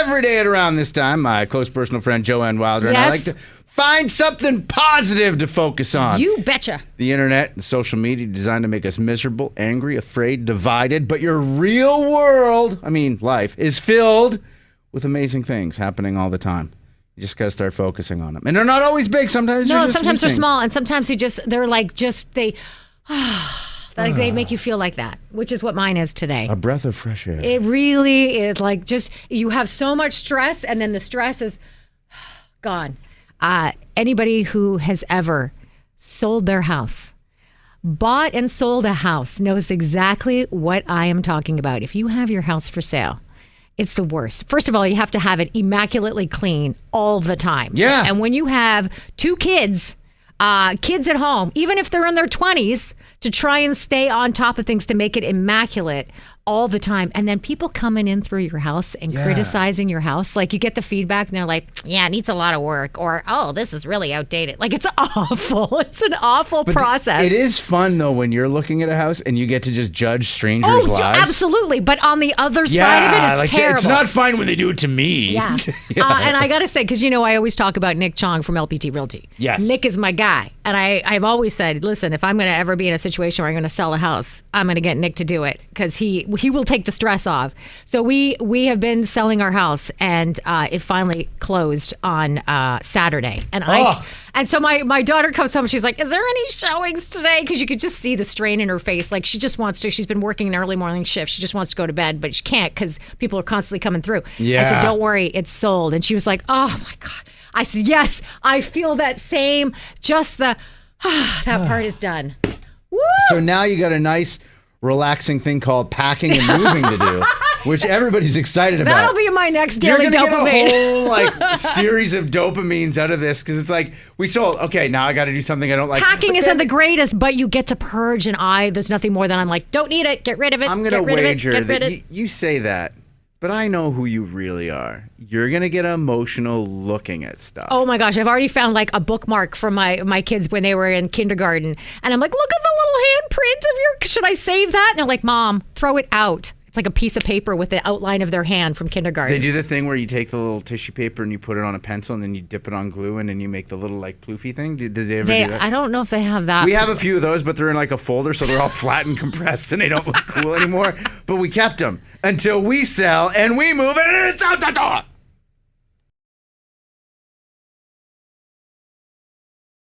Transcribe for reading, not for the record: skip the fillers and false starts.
every day at around this time, my close personal friend Joanne Wilder and I like to find something positive to focus on. You betcha. The internet and social media designed to make us miserable, angry, afraid, divided, but your real world, life, is filled with amazing things happening all the time. You just got to start focusing on them. And they're not always big. Sometimes they're small, and sometimes they make you feel like that, which is what mine is today. A breath of fresh air. It really is like just, you have so much stress, and then the stress is gone. Anybody who has ever sold their house, bought and sold a house, knows exactly what I am talking about. If you have your house for sale, it's the worst. First of all, you have to have it immaculately clean all the time. Yeah. And when you have two kids at home, even if they're in their 20s, to try and stay on top of things to make it immaculate all the time. And then people coming in through your house and criticizing your house. Like, you get the feedback and they're like, yeah, it needs a lot of work. Or, oh, this is really outdated. Like, it's awful. It's an awful process. It is fun, though, when you're looking at a house and you get to just judge strangers' lives. Absolutely. But on the other side of it, it's terrible. It's not fun when they do it to me. Yeah. And I got to say, because, I always talk about Nick Chong from LPT Realty. Yes. Nick is my guy. And I've always said, listen, if I'm going to ever be in a situation where I'm going to sell a house, I'm going to get Nick to do it, because he will take the stress off. So we have been selling our house, and it finally closed on Saturday. And so my daughter comes home and she's like, is there any showings today? Because you could just see the strain in her face. Like, she just wants to. She's been working an early morning shift. She just wants to go to bed, but she can't because people are constantly coming through. Yeah. I said, don't worry, it's sold. And she was like, oh my God. I said, yes, I feel that same. Just that part is done. Woo! So now you got a nice, relaxing thing called packing and moving to do, which everybody's excited about. That'll be my next daily dopamine. You're going to get a whole series of dopamines out of this, because it's like, we sold. Okay, now I got to do something I don't like. Packing isn't the greatest, but you get to purge, and there's nothing more than I'm like, don't need it, get rid of it. I'm going to wager that you say that, but I know who you really are. You're going to get emotional looking at stuff. Oh my gosh, I've already found like a bookmark from my kids when they were in kindergarten. And I'm like, look at the little handprint of should I save that? And they're like, Mom, throw it out. It's like a piece of paper with the outline of their hand from kindergarten. They do the thing where you take the little tissue paper and you put it on a pencil and then you dip it on glue and then you make the little like ploofy thing. Did they ever do that? I don't know if they have that. We have a few of those, but they're in like a folder, so they're all flat and compressed and they don't look cool anymore. But we kept them until we sell and we move it and it's out the door.